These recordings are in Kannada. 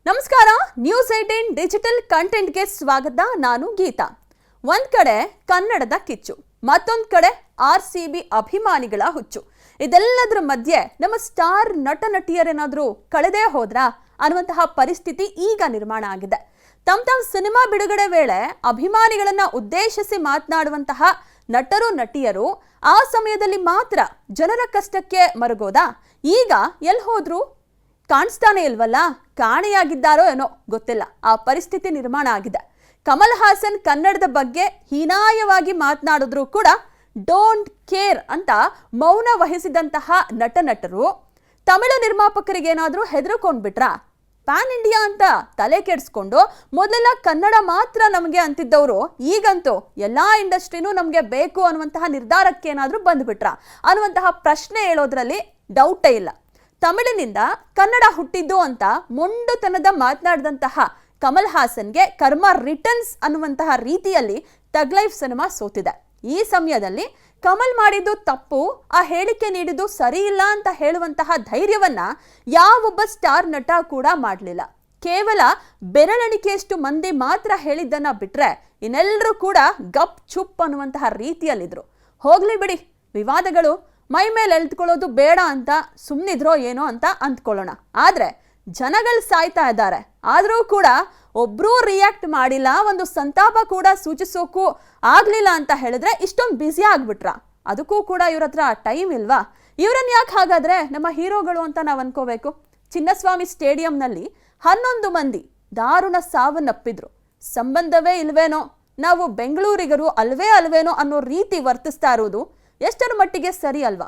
ನಮಸ್ಕಾರ. ನ್ಯೂಸ್ 18 ಡಿಜಿಟಲ್ ಕಂಟೆಂಟ್ಗೆ ಸ್ವಾಗತ. ನಾನು ಗೀತಾ. ಒಂದ್ ಕಡೆ ಕನ್ನಡದ ಕಿಚ್ಚು, ಮತ್ತೊಂದ್ ಕಡೆ RCB ಅಭಿಮಾನಿಗಳ ಹುಚ್ಚು. ಇದೆಲ್ಲದರ ಮಧ್ಯೆ ನಮ್ಮ ಸ್ಟಾರ್ ನಟ ನಟಿಯರೇನಾದ್ರೂ ಕಳೆದೇ ಹೋದ್ರಾ ಅನ್ನುವಂತಹ ಪರಿಸ್ಥಿತಿ ಈಗ ನಿರ್ಮಾಣ ಆಗಿದೆ. ತಮ್ಮ ಸಿನಿಮಾ ಬಿಡುಗಡೆ ವೇಳೆ ಅಭಿಮಾನಿಗಳನ್ನ ಉದ್ದೇಶಿಸಿ ಮಾತನಾಡುವಂತಹ ನಟರು ನಟಿಯರು ಆ ಸಮಯದಲ್ಲಿ ಮಾತ್ರ ಜನರ ಕಷ್ಟಕ್ಕೆ ಮರುಗೋದಾ? ಈಗ ಎಲ್ಲಿ ಹೋದ್ರು? ಕಾಣಿಸ್ತಾನೆ ಇಲ್ವಲ್ಲ, ಕಾಣೆಯಾಗಿದ್ದಾರೋ ಏನೋ ಗೊತ್ತಿಲ್ಲ. ಆ ಪರಿಸ್ಥಿತಿ ನಿರ್ಮಾಣ ಆಗಿದೆ. ಕಮಲ್ ಹಾಸನ್ ಕನ್ನಡದ ಬಗ್ಗೆ ಹೀನಾಯವಾಗಿ ಮಾತನಾಡಿದ್ರು ಕೂಡ ಡೋಂಟ್ ಕೇರ್ ಅಂತ ಮೌನ ವಹಿಸಿದಂತಹ ನಟರು ತಮಿಳು ನಿರ್ಮಾಪಕರಿಗೆ ಏನಾದರೂ ಹೆದರ್ಕೊಂಡ್ಬಿಟ್ರಾ? ಪ್ಯಾನ್ ಇಂಡಿಯಾ ಅಂತ ತಲೆ ಕೆಡಿಸ್ಕೊಂಡು ಮೊದಲೆಲ್ಲ ಕನ್ನಡ ಮಾತ್ರ ನಮಗೆ ಅಂತಿದ್ದವರು ಈಗಂತೂ ಎಲ್ಲಾ ಇಂಡಸ್ಟ್ರಿನೂ ನಮಗೆ ಬೇಕು ಅನ್ನುವಂತಹ ನಿರ್ಧಾರಕ್ಕೆ ಏನಾದರೂ ಬಂದ್ಬಿಟ್ರಾ ಅನ್ನುವಂತಹ ಪ್ರಶ್ನೆ ಹೇಳೋದ್ರಲ್ಲಿ ಡೌಟೇ ಇಲ್ಲ. ತಮಿಳಿನಿಂದ ಕನ್ನಡ ಹುಟ್ಟಿದ್ದು ಅಂತ ಮೊಂಡುತನದ ಮಾತನಾಡಿದಂತಹ ಕಮಲ್ ಹಾಸನ್ಗೆ ಕರ್ಮ ರಿಟರ್ನ್ಸ್ ಅನ್ನುವಂತಹ ರೀತಿಯಲ್ಲಿ ತಗ್ ಲೈಫ್ ಸಿನಿಮಾ ಸೋತಿದೆ. ಈ ಸಮಯದಲ್ಲಿ ಕಮಲ್ ಮಾಡಿದ್ದು ತಪ್ಪು, ಆ ಹೇಳಿಕೆ ನೀಡಿದ್ದು ಸರಿ ಇಲ್ಲ ಅಂತ ಹೇಳುವಂತಹ ಧೈರ್ಯವನ್ನ ಯಾವೊಬ್ಬ ಸ್ಟಾರ್ ನಟ ಕೂಡ ಮಾಡಲಿಲ್ಲ. ಕೇವಲ ಬೆರಳೆಣಿಕೆಯಷ್ಟು ಮಂದಿ ಮಾತ್ರ ಹೇಳಿದ್ದನ್ನ ಬಿಟ್ರೆ ಇನ್ನೆಲ್ಲರೂ ಕೂಡ ಗಪ್ ಚುಪ್ ಅನ್ನುವಂತಹ ರೀತಿಯಲ್ಲಿದ್ರು. ಹೋಗ್ಲಿ ಬಿಡಿ, ವಿವಾದಗಳು ಮೈ ಮೇಲೆ ಎಳ್ದುಕೊಳ್ಳೋದು ಬೇಡ ಅಂತ ಸುಮ್ಮನಿದ್ರೋ ಏನೋ ಅಂತ ಅಂದ್ಕೊಳ್ಳೋಣ. ಆದ್ರೆ ಜನಗಳು ಸಾಯ್ತಾ ಇದ್ದಾರೆ, ಆದರೂ ಕೂಡ ಒಬ್ರೂ ರಿಯಾಕ್ಟ್ ಮಾಡಿಲ್ಲ, ಒಂದು ಸಂತಾಪ ಕೂಡ ಸೂಚಿಸೋಕು ಆಗ್ಲಿಲ್ಲ ಅಂತ ಹೇಳಿದ್ರೆ ಇಷ್ಟೊಂದು ಬ್ಯುಸಿ ಆಗ್ಬಿಟ್ರ? ಅದಕ್ಕೂ ಕೂಡ ಇವ್ರ ಹತ್ರ ಟೈಮ್ ಇಲ್ವಾ? ಇವ್ರನ್ನ ಯಾಕೆ ಹಾಗಾದ್ರೆ ನಮ್ಮ ಹೀರೋಗಳು ಅಂತ ನಾವು ಅನ್ಕೋಬೇಕು? ಚಿನ್ನಸ್ವಾಮಿ ಸ್ಟೇಡಿಯಂನಲ್ಲಿ 11 ಮಂದಿ ದಾರುಣ ಸಾವನ್ನಪ್ಪಿದ್ರು. ಸಂಬಂಧವೇ ಇಲ್ವೇನೋ, ನಾವು ಬೆಂಗಳೂರಿಗರು ಅಲ್ವೇನೋ ಅನ್ನೋ ರೀತಿ ವರ್ತಿಸ್ತಾ ಇರೋದು ಎಷ್ಟರ ಮಟ್ಟಿಗೆ ಸರಿ ಅಲ್ವಾ?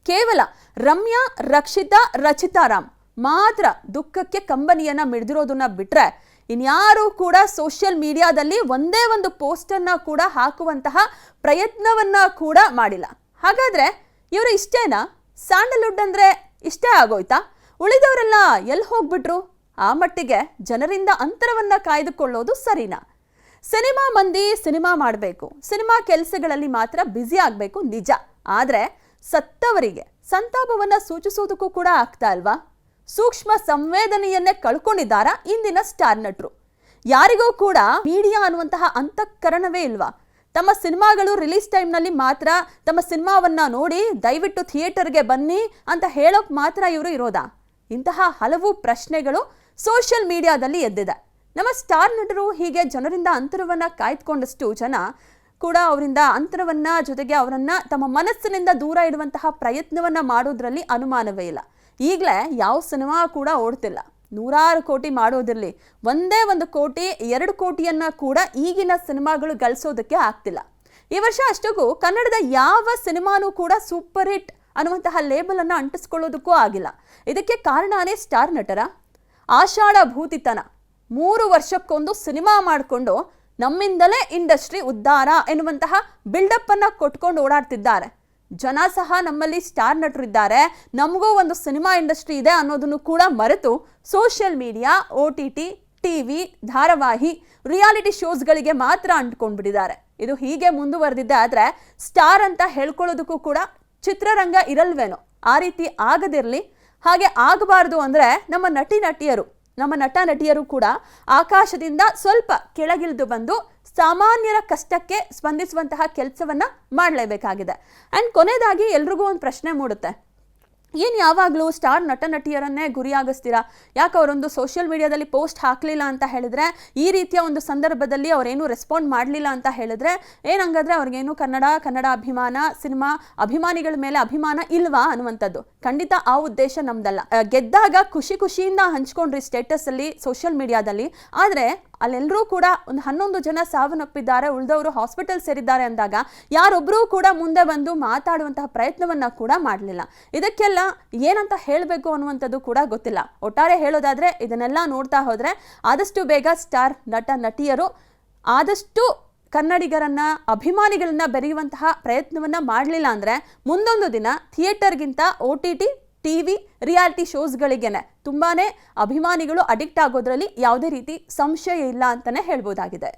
ಕೇವಲ ರಮ್ಯಾ, ರಕ್ಷಿತಾ, ರಚಿತಾರಾಮ್ ಮಾತ್ರ ದುಃಖಕ್ಕೆ ಕಂಬನಿಯನ್ನ ಮಿಡಿದಿರೋದನ್ನ ಬಿಟ್ರೆ ಇನ್ಯಾರೂ ಕೂಡ ಸೋಷಿಯಲ್ ಮೀಡಿಯಾದಲ್ಲಿ ಒಂದೇ ಒಂದು ಪೋಸ್ಟನ್ನ ಕೂಡ ಹಾಕುವಂತಹ ಪ್ರಯತ್ನವನ್ನ ಕೂಡ ಮಾಡಿಲ್ಲ. ಹಾಗಾದ್ರೆ ಇವರು ಇಷ್ಟೇನಾ? ಸ್ಯಾಂಡಲ್ವುಡ್ ಅಂದ್ರೆ ಇಷ್ಟೇ ಆಗೋಯ್ತಾ? ಉಳಿದವರೆಲ್ಲ ಎಲ್ಲಿ ಹೋಗ್ಬಿಟ್ರು? ಆ ಮಟ್ಟಿಗೆ ಜನರಿಂದ ಅಂತರವನ್ನ ಕಾಯ್ದುಕೊಳ್ಳೋದು ಸರಿನಾ? ಸಿನಿಮಾ ಮಂದಿ ಸಿನಿಮಾ ಮಾಡಬೇಕು, ಸಿನಿಮಾ ಕೆಲಸಗಳಲ್ಲಿ ಮಾತ್ರ ಬ್ಯುಸಿ ಆಗಬೇಕು ನಿಜ. ಆದರೆ ಸತ್ತವರಿಗೆ ಸಂತಾಪವನ್ನ ಸೂಚಿಸೋದಕ್ಕೂ ಕೂಡ ಆಗ್ತಾ ಅಲ್ವಾ? ಸೂಕ್ಷ್ಮ ಸಂವೇದನೆಯನ್ನೇ ಕಳ್ಕೊಂಡಿದ್ದಾರ ಇಂದಿನ ಸ್ಟಾರ್ ನಟರು. ಯಾರಿಗೂ ಕೂಡ ಮೀಡಿಯಾ ಅನ್ನುವಂತಹ ಅಂತಃಕರಣವೇ ಇಲ್ವಾ? ತಮ್ಮ ಸಿನಿಮಾಗಳು ರಿಲೀಸ್ ಟೈಮ್ನಲ್ಲಿ ಮಾತ್ರ ತಮ್ಮ ಸಿನಿಮಾವನ್ನ ನೋಡಿ ದಯವಿಟ್ಟು ಥಿಯೇಟರ್ಗೆ ಬನ್ನಿ ಅಂತ ಹೇಳೋಕ್ ಮಾತ್ರ ಇವರು ಇರೋದಾ? ಇಂತಹ ಹಲವು ಪ್ರಶ್ನೆಗಳು ಸೋಷಿಯಲ್ ಮೀಡಿಯಾದಲ್ಲಿ ಎದ್ದಿದೆ. ನಮ್ಮ ಸ್ಟಾರ್ ನಟರು ಹೀಗೆ ಜನರಿಂದ ಅಂತರವನ್ನ ಕಾಯ್ದುಕೊಂಡಷ್ಟು ಜನ ಕೂಡ ಅವರಿಂದ ಅಂತರವನ್ನ, ಜೊತೆಗೆ ಅವರನ್ನ ತಮ್ಮ ಮನಸ್ಸಿನಿಂದ ದೂರ ಇಡುವಂತಹ ಪ್ರಯತ್ನವನ್ನ ಮಾಡೋದ್ರಲ್ಲಿ ಅನುಮಾನವೇ ಇಲ್ಲ. ಈಗಲೇ ಯಾವ ಸಿನಿಮಾ ಕೂಡ ಓಡ್ತಿಲ್ಲ. 100 ಕೋಟಿ ಮಾಡೋದಿರಲಿ, ಒಂದೇ 1 ಕೋಟಿ 2 ಕೋಟಿಯನ್ನ ಕೂಡ ಈಗಿನ ಸಿನಿಮಾಗಳು ಗಳಿಸೋದಕ್ಕೆ ಆಗ್ತಿಲ್ಲ. ಈ ವರ್ಷ ಅಷ್ಟಕ್ಕೂ ಕನ್ನಡದ ಯಾವ ಸಿನಿಮಾನೂ ಕೂಡ ಸೂಪರ್ ಹಿಟ್ ಅನ್ನುವಂತಹ ಲೇಬಲ್ ಅನ್ನ ಅಂಟಿಸ್ಕೊಳ್ಳೋದಕ್ಕೂ ಆಗಿಲ್ಲ. ಇದಕ್ಕೆ ಕಾರಣನೇ ಸ್ಟಾರ್ ನಟರ ಆಷಾಢ ಭೂತಿತನ. 3 ವರ್ಷಕ್ಕೊಂದು ಸಿನಿಮಾ ಮಾಡಿಕೊಂಡು ನಮ್ಮಿಂದಲೇ ಇಂಡಸ್ಟ್ರಿ ಉದ್ಧಾರ ಎನ್ನುವಂತಹ ಬಿಲ್ಡಪ್ ಅನ್ನ ಕೊಟ್ಕೊಂಡು ಓಡಾಡ್ತಿದ್ದಾರೆ. ಜನ ಸಹ ನಮ್ಮಲ್ಲಿ ಸ್ಟಾರ್ ನಟರು ಇದ್ದಾರೆ, ನಮಗೂ ಒಂದು ಸಿನಿಮಾ ಇಂಡಸ್ಟ್ರಿ ಇದೆ ಅನ್ನೋದನ್ನು ಕೂಡ ಮರೆತು ಸೋಷಿಯಲ್ ಮೀಡಿಯಾ, OTT, TV, ಧಾರಾವಾಹಿ, ರಿಯಾಲಿಟಿ ಶೋಸ್ಗಳಿಗೆ ಮಾತ್ರ ಅಂಟ್ಕೊಂಡ್ಬಿಟ್ಟಿದ್ದಾರೆ. ಇದು ಹೀಗೆ ಮುಂದುವರೆದಿದ್ದೆ ಆದ್ರೆ ಸ್ಟಾರ್ ಅಂತ ಹೇಳ್ಕೊಳ್ಳೋದಕ್ಕೂ ಕೂಡ ಚಿತ್ರರಂಗ ಇರಲ್ವೇನೋ? ಆ ರೀತಿ ಆಗದಿರಲಿ. ಹಾಗೆ ಆಗಬಾರ್ದು ಅಂದ್ರೆ ನಮ್ಮ ನಟ ನಟಿಯರು ಕೂಡ ಆಕಾಶದಿಂದ ಸ್ವಲ್ಪ ಕೆಳಗಿಳಿದು ಬಂದು ಸಾಮಾನ್ಯರ ಕಷ್ಟಕ್ಕೆ ಸ್ಪಂದಿಸುವಂತಹ ಕೆಲಸವನ್ನ ಮಾಡಲೇಬೇಕಾಗಿದೆ. ಅಂಡ್ ಕೊನೆಯದಾಗಿ ಎಲ್ರಿಗೂ ಒಂದು ಪ್ರಶ್ನೆ ಮೂಡುತ್ತೆ, ಏನು ಯಾವಾಗಲೂ ಸ್ಟಾರ್ ನಟ ನಟಿಯರನ್ನೇ ಗುರಿಯಾಗಿಸ್ತೀರಾ? ಯಾಕೆ ಅವರೊಂದು ಸೋಷಿಯಲ್ ಮೀಡಿಯಾದಲ್ಲಿ ಪೋಸ್ಟ್ ಹಾಕಲಿಲ್ಲ ಅಂತ ಹೇಳಿದ್ರೆ, ಈ ರೀತಿಯ ಒಂದು ಸಂದರ್ಭದಲ್ಲಿ ಅವರೇನು ರೆಸ್ಪಾಂಡ್ ಮಾಡಲಿಲ್ಲ ಅಂತ ಹೇಳಿದ್ರೆ ಏನಂಗಾದ್ರೆ ಅವ್ರಿಗೇನು ಕನ್ನಡ ಅಭಿಮಾನ, ಸಿನಿಮಾ ಅಭಿಮಾನಿಗಳ ಮೇಲೆ ಅಭಿಮಾನ ಇಲ್ವಾ ಅನ್ನುವಂಥದ್ದು? ಖಂಡಿತ ಆ ಉದ್ದೇಶ ನಮ್ದಲ್ಲ. ಗೆದ್ದಾಗ ಖುಷಿಯಿಂದ ಹಂಚ್ಕೊಂಡ್ರಿ ಸ್ಟೇಟಸ್ ಅಲ್ಲಿ, ಸೋಷಿಯಲ್ ಮೀಡಿಯಾದಲ್ಲಿ. ಆದರೆ ಅಲ್ಲೆಲ್ಲರೂ ಕೂಡ ಒಂದು 11 ಜನ ಸಾವನ್ನಪ್ಪಿದ್ದಾರೆ, ಉಳಿದವರು ಹಾಸ್ಪಿಟಲ್ ಸೇರಿದ್ದಾರೆ ಅಂದಾಗ ಯಾರೊಬ್ಬರೂ ಕೂಡ ಮುಂದೆ ಬಂದು ಮಾತಾಡುವಂತಹ ಪ್ರಯತ್ನವನ್ನ ಕೂಡ ಮಾಡಲಿಲ್ಲ. ಇದಕ್ಕೆಲ್ಲ ಏನಂತ ಹೇಳಬೇಕು ಅನ್ನುವಂಥದ್ದು ಕೂಡ ಗೊತ್ತಿಲ್ಲ. ಒಟ್ಟಾರೆ ಹೇಳೋದಾದ್ರೆ ಇದನ್ನೆಲ್ಲ ನೋಡ್ತಾ ಹೋದ್ರೆ ಆದಷ್ಟು ಬೇಗ ಸ್ಟಾರ್ ನಟ ನಟಿಯರು ಆದಷ್ಟು ಕನ್ನಡಿಗರನ್ನ, ಅಭಿಮಾನಿಗಳನ್ನ ಬೆರೆಯುವಂತಹ ಪ್ರಯತ್ನವನ್ನ ಮಾಡಲಿಲ್ಲ ಅಂದ್ರೆ ಮುಂದೊಂದು ದಿನ ಥಿಯೇಟರ್ಗಿಂತ OTT, TV, ರಿಯಾಲಿಟಿ ಶೋಸ್ಗಳಿಗೇನೆ ತುಂಬಾನೇ ಅಭಿಮಾನಿಗಳು ಅಡಿಕ್ಟ್ ಆಗೋದ್ರಲ್ಲಿ ಯಾವುದೇ ರೀತಿ ಸಂಶಯ ಇಲ್ಲ ಅಂತಾನೆ ಹೇಳ್ಬೋದಾಗಿದೆ.